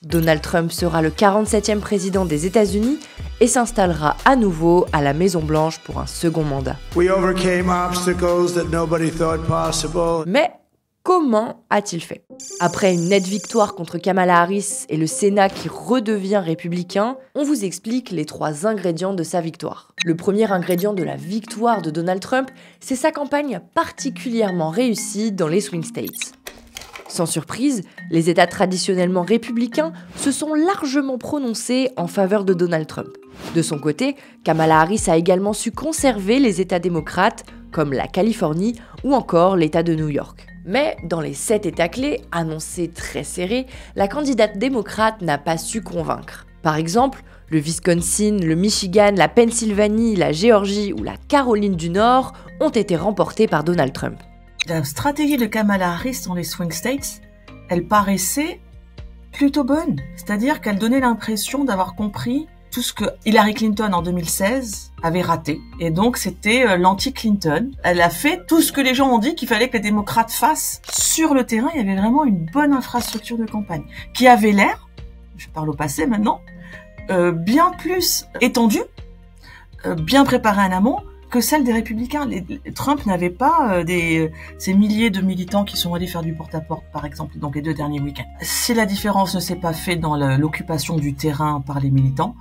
Donald Trump sera le 47e président des États-Unis et s'installera à nouveau à la Maison-Blanche pour un second mandat. Mais comment a-t-il fait? Après une nette victoire contre Kamala Harris et le Sénat qui redevient républicain, on vous explique les 3 ingrédients de sa victoire. Le premier ingrédient de la victoire de Donald Trump, c'est sa campagne particulièrement réussie dans les swing states. Sans surprise, les États traditionnellement républicains se sont largement prononcés en faveur de Donald Trump. De son côté, Kamala Harris a également su conserver les États démocrates, comme la Californie ou encore l'État de New York. Mais dans les 7 États clés, annoncés très serrés, la candidate démocrate n'a pas su convaincre. Par exemple, le Wisconsin, le Michigan, la Pennsylvanie, la Géorgie ou la Caroline du Nord ont été remportés par Donald Trump. La stratégie de Kamala Harris dans les swing states, elle paraissait plutôt bonne. C'est-à-dire qu'elle donnait l'impression d'avoir compris tout ce que Hillary Clinton en 2016 avait raté. Et donc c'était l'anti-Clinton. Elle a fait tout ce que les gens ont dit qu'il fallait que les démocrates fassent. Sur le terrain, il y avait vraiment une bonne infrastructure de campagne qui avait l'air, je parle au passé maintenant, bien plus étendue, bien préparée en amont que celle des républicains. Trump n'avait pas ces milliers de militants qui sont allés faire du porte-à-porte, par exemple, donc les 2 derniers week-ends. Si la différence ne s'est pas faite dans l'occupation du terrain par les militants,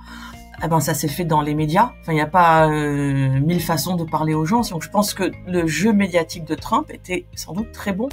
eh ben ça s'est fait dans les médias. Enfin, il n'y a pas 1000 façons de parler aux gens. Donc je pense que le jeu médiatique de Trump était sans doute très bon.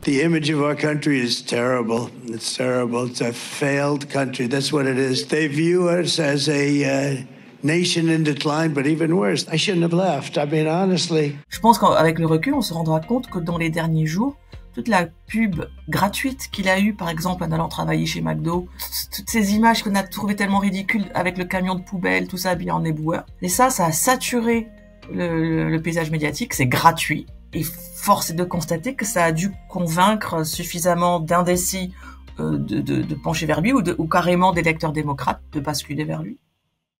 The image of our country is terrible. It's terrible. It's a failed country. That's what it is. They view us as a nation in decline, but even worse, I shouldn't have left. I mean, honestly. Je pense qu'avec le recul, on se rendra compte que dans les derniers jours, toute la pub gratuite qu'il a eue, par exemple, en allant travailler chez McDo, toutes ces images qu'on a trouvées tellement ridicules avec le camion de poubelle, tout ça habillé en éboueur. Et ça a saturé le paysage médiatique, c'est gratuit. Et force est de constater que ça a dû convaincre suffisamment d'indécis de pencher vers lui ou carrément d'électeurs démocrates de basculer vers lui.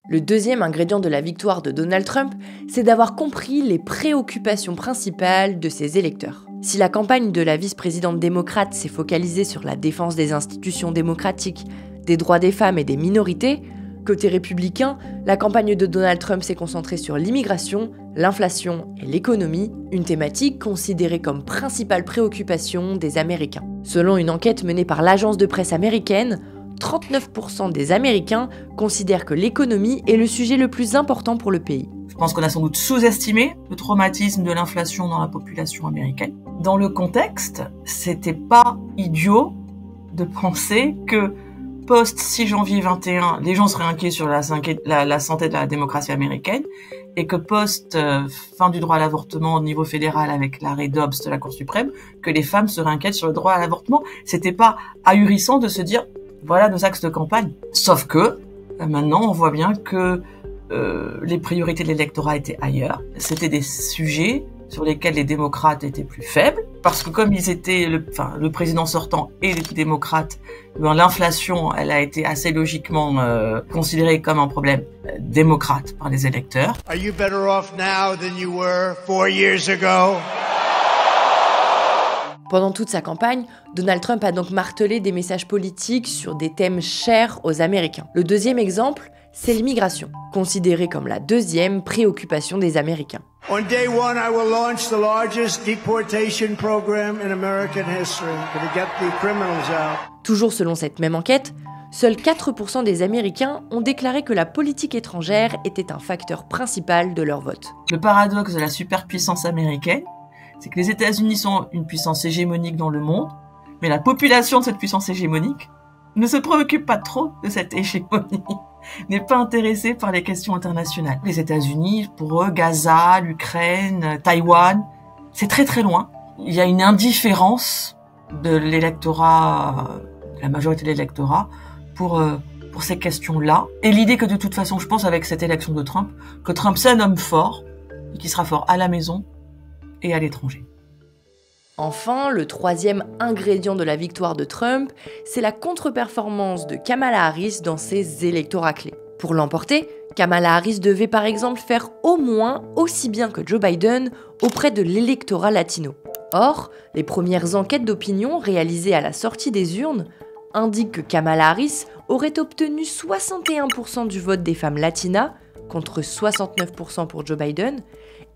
Le deuxième ingrédient de la victoire de Donald Trump, c'est d'avoir compris les préoccupations principales de ses électeurs. Si la campagne de la vice-présidente démocrate s'est focalisée sur la défense des institutions démocratiques, des droits des femmes et des minorités, côté républicain, la campagne de Donald Trump s'est concentrée sur l'immigration, l'inflation et l'économie, une thématique considérée comme principale préoccupation des Américains. Selon une enquête menée par l'agence de presse américaine, 39% des Américains considèrent que l'économie est le sujet le plus important pour le pays. Je pense qu'on a sans doute sous-estimé le traumatisme de l'inflation dans la population américaine. Dans le contexte, c'était pas idiot de penser que post-6 janvier 21, les gens seraient inquiets sur la santé de la démocratie américaine et que post-fin du droit à l'avortement au niveau fédéral avec l'arrêt Dobbs de la Cour suprême, que les femmes seraient inquiètes sur le droit à l'avortement. C'était pas ahurissant de se dire voilà nos axes de campagne. Sauf que maintenant, on voit bien que les priorités de l'électorat étaient ailleurs. C'était des sujets sur lesquels les démocrates étaient plus faibles, parce que comme ils étaient le président sortant et les démocrates, l'inflation, elle a été assez logiquement considérée comme un problème démocrate par les électeurs. Are you better off now than you were 4 years ago? Pendant toute sa campagne, Donald Trump a donc martelé des messages politiques sur des thèmes chers aux Américains. Le deuxième exemple, c'est l'immigration, considérée comme la deuxième préoccupation des Américains. On day one, I will launch the largest deportation program in American history to get the criminals out. Toujours selon cette même enquête, seuls 4% des Américains ont déclaré que la politique étrangère était un facteur principal de leur vote. Le paradoxe de la superpuissance américaine, c'est que les États-Unis sont une puissance hégémonique dans le monde, mais la population de cette puissance hégémonique ne se préoccupe pas trop de cette hégémonie, n'est pas intéressée par les questions internationales. Les États-Unis, pour eux, Gaza, l'Ukraine, Taïwan, c'est très très loin. Il y a une indifférence de l'électorat, de la majorité de l'électorat, pour ces questions-là. Et l'idée que de toute façon, je pense avec cette élection de Trump, que Trump c'est un homme fort, et qui sera fort à la maison et à l'étranger. Enfin, le troisième ingrédient de la victoire de Trump, c'est la contre-performance de Kamala Harris dans ses électorats clés. Pour l'emporter, Kamala Harris devait par exemple faire au moins aussi bien que Joe Biden auprès de l'électorat latino. Or, les premières enquêtes d'opinion réalisées à la sortie des urnes indique que Kamala Harris aurait obtenu 61% du vote des femmes latinas, contre 69% pour Joe Biden,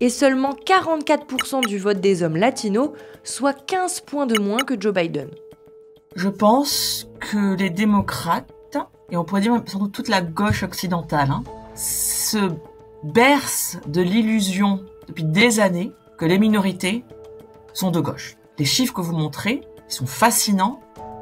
et seulement 44% du vote des hommes latinos, soit 15 points de moins que Joe Biden. Je pense que les démocrates, et on pourrait dire sans doute toute la gauche occidentale, se bercent de l'illusion depuis des années que les minorités sont de gauche. Les chiffres que vous montrez sont fascinants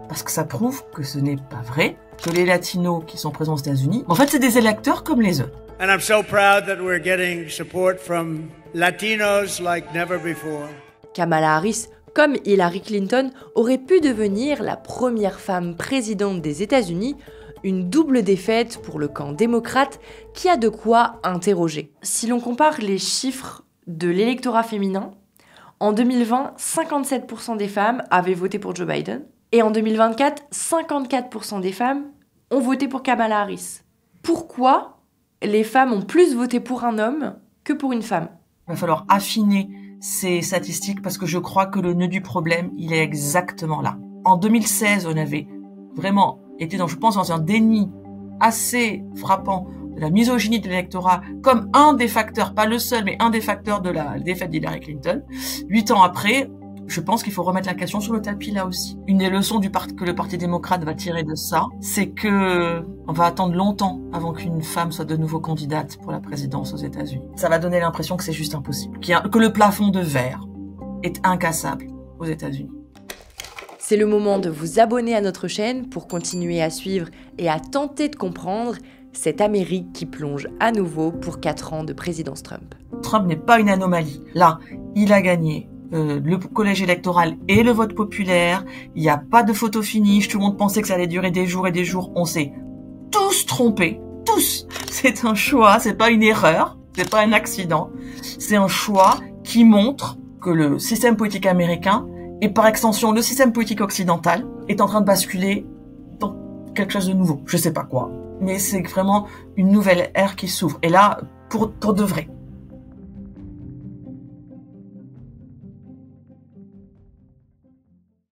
parce que ça prouve que ce n'est pas vrai, que les latinos qui sont présents aux États-Unis, en fait, c'est des électeurs comme les autres. And I'm so proud that we're getting support from Latinos like never before. Kamala Harris, comme Hillary Clinton, aurait pu devenir la première femme présidente des États-Unis, une double défaite pour le camp démocrate qui a de quoi interroger. Si l'on compare les chiffres de l'électorat féminin, en 2020, 57% des femmes avaient voté pour Joe Biden, et en 2024, 54% des femmes ont voté pour Kamala Harris. Pourquoi les femmes ont plus voté pour un homme que pour une femme? Il va falloir affiner ces statistiques parce que je crois que le nœud du problème, il est exactement là. En 2016, on avait vraiment été dans un déni assez frappant de la misogynie de l'électorat comme un des facteurs, pas le seul, mais un des facteurs de la défaite d'Hillary Clinton. 8 ans après, je pense qu'il faut remettre la question sur le tapis là aussi. Une des leçons que le Parti démocrate va tirer de ça, c'est que on va attendre longtemps avant qu'une femme soit de nouveau candidate pour la présidence aux États-Unis. Ça va donner l'impression que c'est juste impossible, que le plafond de verre est incassable aux États-Unis. C'est le moment de vous abonner à notre chaîne pour continuer à suivre et à tenter de comprendre cette Amérique qui plonge à nouveau pour 4 ans de présidence Trump. Trump n'est pas une anomalie. Là, il a gagné le collège électoral et le vote populaire. Il n'y a pas de photo finish. Tout le monde pensait que ça allait durer des jours et des jours. On s'est tous trompés. Tous. C'est un choix. C'est pas une erreur. C'est pas un accident. C'est un choix qui montre que le système politique américain et par extension le système politique occidental est en train de basculer dans quelque chose de nouveau. Je sais pas quoi. Mais c'est vraiment une nouvelle ère qui s'ouvre. Et là, pour de vrai.